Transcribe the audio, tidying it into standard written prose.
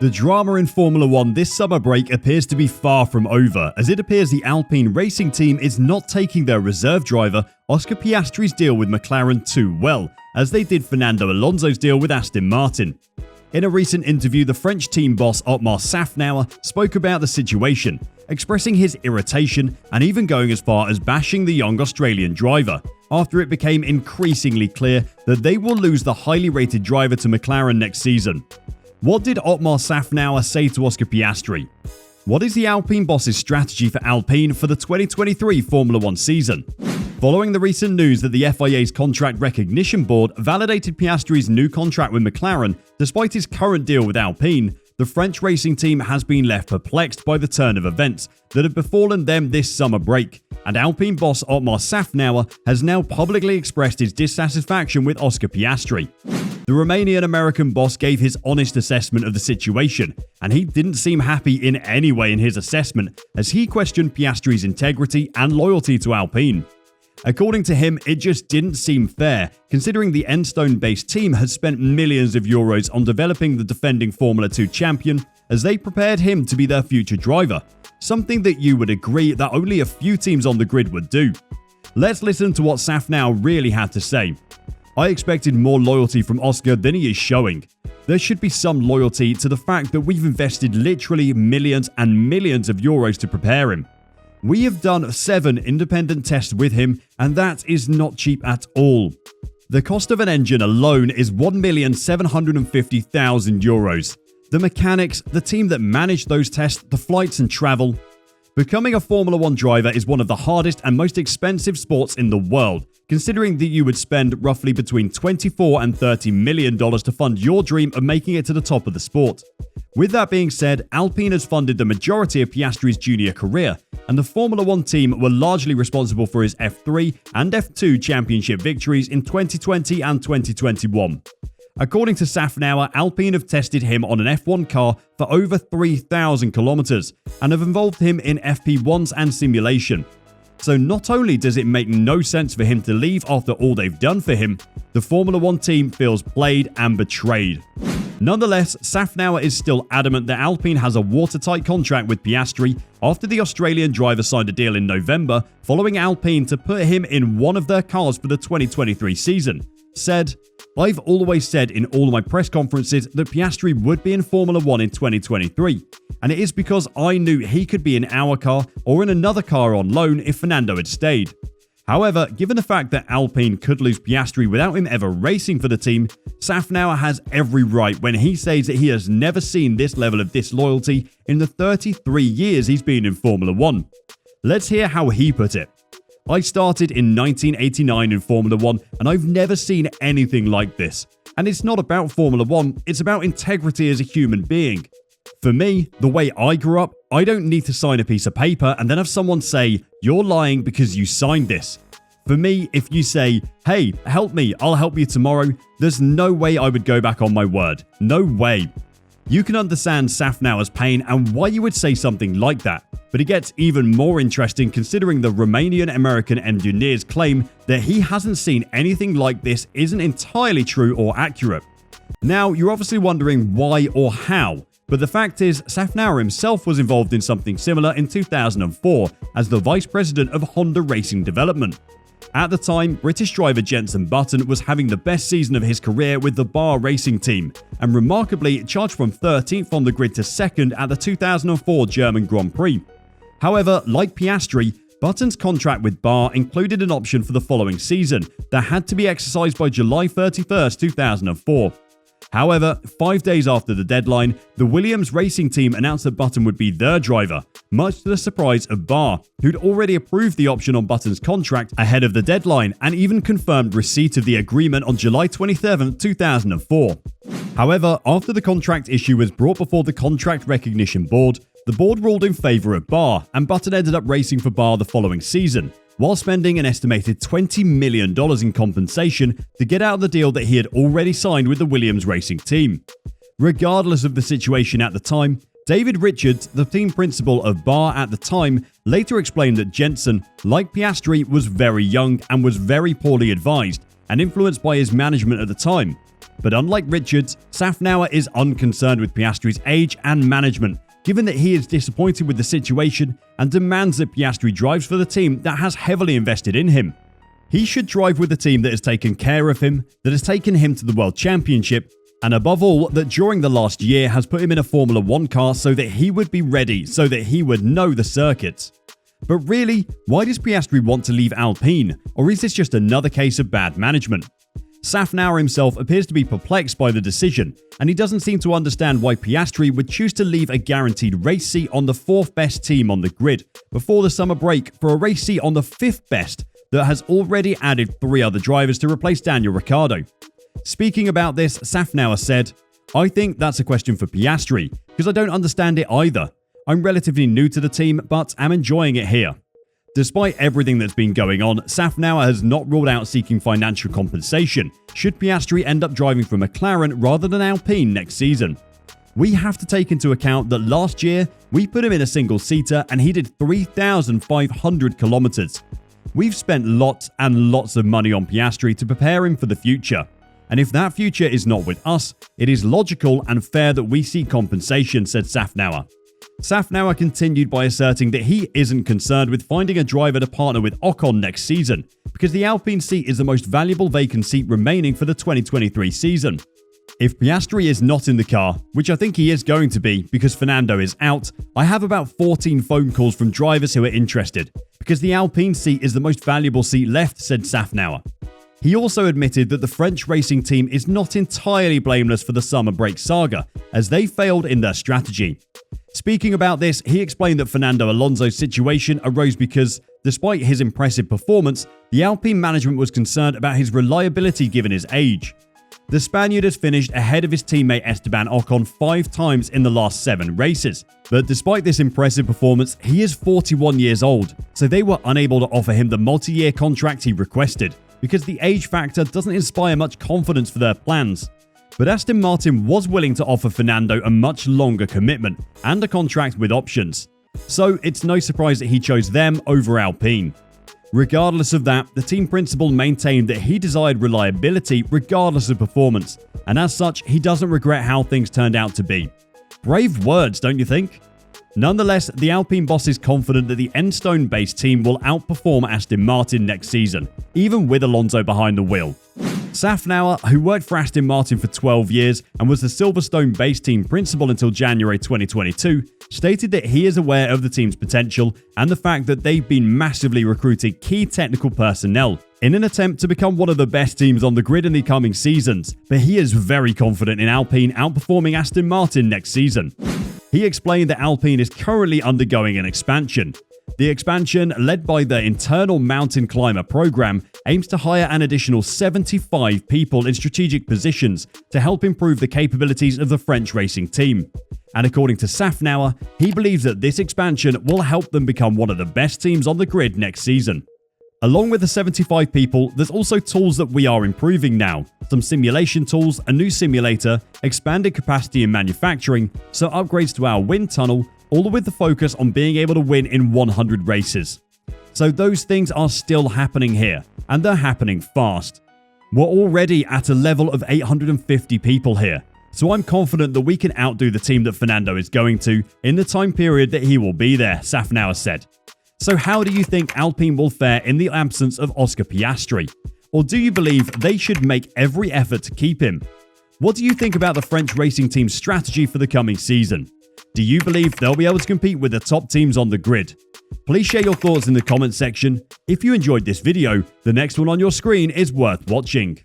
The drama in Formula 1 this summer break appears to be far from over, as it appears the Alpine racing team is not taking their reserve driver Oscar Piastri's deal with McLaren too well, as they did Fernando Alonso's deal with Aston Martin. In a recent interview, the French team boss Otmar Szafnauer spoke about the situation, expressing his irritation and even going as far as bashing the young Australian driver, after it became increasingly clear that they will lose the highly rated driver to McLaren next season. What did Otmar Szafnauer say to Oscar Piastri? What is the Alpine boss's strategy for Alpine for the 2023 Formula 1 season? Following the recent news that the FIA's Contract Recognition Board validated Piastri's new contract with McLaren despite his current deal with Alpine, the French racing team has been left perplexed by the turn of events that have befallen them this summer break, and Alpine boss Otmar Szafnauer has now publicly expressed his dissatisfaction with Oscar Piastri. The Romanian-American boss gave his honest assessment of the situation, and he didn't seem happy in any way in his assessment, as he questioned Piastri's integrity and loyalty to Alpine. According to him, it just didn't seem fair, considering the Enstone-based team had spent millions of euros on developing the defending Formula 2 champion, as they prepared him to be their future driver, something that you would agree that only a few teams on the grid would do. Let's listen to what Szafnauer really had to say. I expected more loyalty from Oscar than he is showing. There should be some loyalty to the fact that we've invested literally millions and millions of euros to prepare him. We have done 7 independent tests with him, and that is not cheap at all. The cost of an engine alone is 1,750,000 euros. The mechanics, the team that managed those tests, the flights and travel. Becoming a Formula 1 driver is one of the hardest and most expensive sports in the world, considering that you would spend roughly between $24 and $30 million to fund your dream of making it to the top of the sport. With that being said, Alpine has funded the majority of Piastri's junior career, and the Formula 1 team were largely responsible for his F3 and F2 championship victories in 2020 and 2021. According to Szafnauer, Alpine have tested him on an F1 car for over 3,000 kilometers and have involved him in FP1s and simulation. So not only does it make no sense for him to leave after all they've done for him, the Formula 1 team feels played and betrayed. Nonetheless, Szafnauer is still adamant that Alpine has a watertight contract with Piastri after the Australian driver signed a deal in November following Alpine to put him in one of their cars for the 2023 season. Said, "I've always said in all of my press conferences that Piastri would be in Formula 1 in 2023, and it is because I knew he could be in our car or in another car on loan if Fernando had stayed." However, given the fact that Alpine could lose Piastri without him ever racing for the team, Szafnauer has every right when he says that he has never seen this level of disloyalty in the 33 years he's been in Formula 1. Let's hear how he put it. "I started in 1989 in Formula 1 and I've never seen anything like this. And it's not about Formula 1, it's about integrity as a human being. For me, the way I grew up, I don't need to sign a piece of paper and then have someone say, 'You're lying because you signed this.' For me, if you say, 'Hey, help me, I'll help you tomorrow,' there's no way I would go back on my word. No way." You can understand Szafnauer's pain and why you would say something like that, but it gets even more interesting considering the Romanian-American engineer's claim that he hasn't seen anything like this isn't entirely true or accurate. Now, you're obviously wondering why or how, but the fact is, Szafnauer himself was involved in something similar in 2004 as the Vice President of Honda Racing Development. At the time, British driver Jenson Button was having the best season of his career with the Bar racing team, and remarkably charged from 13th on the grid to 2nd at the 2004 German Grand Prix. However, like Piastri, Button's contract with Bar included an option for the following season that had to be exercised by July 31st, 2004. However, 5 days after the deadline, the Williams racing team announced that Button would be their driver, much to the surprise of Bar, who'd already approved the option on Button's contract ahead of the deadline and even confirmed receipt of the agreement on July 27, 2004. However, after the contract issue was brought before the Contract Recognition Board, the board ruled in favour of Bar, and Button ended up racing for Bar the following season, while spending an estimated $20 million in compensation to get out of the deal that he had already signed with the Williams racing team. Regardless of the situation at the time, David Richards, the team principal of Bar at the time, later explained that Jenson, like Piastri, was very young and was very poorly advised and influenced by his management at the time. But unlike Richards, Szafnauer is unconcerned with Piastri's age and management, given that he is disappointed with the situation and demands that Piastri drives for the team that has heavily invested in him. He should drive with the team that has taken care of him, that has taken him to the World Championship, and above all, that during the last year has put him in a Formula 1 car so that he would be ready, so that he would know the circuits. But really, why does Piastri want to leave Alpine, or is this just another case of bad management? Szafnauer himself appears to be perplexed by the decision, and he doesn't seem to understand why Piastri would choose to leave a guaranteed race seat on the 4th best team on the grid before the summer break for a race seat on the 5th best that has already added 3 other drivers to replace Daniel Ricciardo. Speaking about this, Szafnauer said, "I think that's a question for Piastri, because I don't understand it either. I'm relatively new to the team, but am enjoying it here." Despite everything that's been going on, Szafnauer has not ruled out seeking financial compensation should Piastri end up driving for McLaren rather than Alpine next season. We have to take into account that last year, we put him in a single-seater and he did 3,500 kilometers. We've spent lots and lots of money on Piastri to prepare him for the future. And if that future is not with us, it is logical and fair that we seek compensation, said Szafnauer. Szafnauer continued by asserting that he isn't concerned with finding a driver to partner with Ocon next season, because the Alpine seat is the most valuable vacant seat remaining for the 2023 season. If Piastri is not in the car, which I think he is going to be because Fernando is out, I have about 14 phone calls from drivers who are interested, because the Alpine seat is the most valuable seat left, said Szafnauer. He also admitted that the French racing team is not entirely blameless for the summer break saga, as they failed in their strategy. Speaking about this, he explained that Fernando Alonso's situation arose because, despite his impressive performance, the Alpine management was concerned about his reliability given his age. The Spaniard has finished ahead of his teammate Esteban Ocon 5 times in the last 7 races. But despite this impressive performance, he is 41 years old, so they were unable to offer him the multi-year contract he requested, because the age factor doesn't inspire much confidence for their plans. But Aston Martin was willing to offer Fernando a much longer commitment and a contract with options. So it's no surprise that he chose them over Alpine. Regardless of that, the team principal maintained that he desired reliability regardless of performance, and as such, he doesn't regret how things turned out to be. Brave words, don't you think? Nonetheless, the Alpine boss is confident that the Enstone-based team will outperform Aston Martin next season, even with Alonso behind the wheel. Szafnauer, who worked for Aston Martin for 12 years and was the Silverstone-based team principal until January 2022, stated that he is aware of the team's potential and the fact that they've been massively recruiting key technical personnel in an attempt to become one of the best teams on the grid in the coming seasons, but he is very confident in Alpine outperforming Aston Martin next season. He explained that Alpine is currently undergoing an expansion. The expansion, led by the internal mountain climber program, aims to hire an additional 75 people in strategic positions to help improve the capabilities of the French racing team. And according to Szafnauer, he believes that this expansion will help them become one of the best teams on the grid next season. Along with the 75 people, there's also tools that we are improving now. Some simulation tools, a new simulator, expanded capacity in manufacturing, some upgrades to our wind tunnel, all with the focus on being able to win in 100 races. So those things are still happening here, and they're happening fast. We're already at a level of 850 people here, so I'm confident that we can outdo the team that Fernando is going to in the time period that he will be there, Szafnauer said. So how do you think Alpine will fare in the absence of Oscar Piastri? Or do you believe they should make every effort to keep him? What do you think about the French racing team's strategy for the coming season? Do you believe they'll be able to compete with the top teams on the grid? Please share your thoughts in the comments section. If you enjoyed this video, the next one on your screen is worth watching.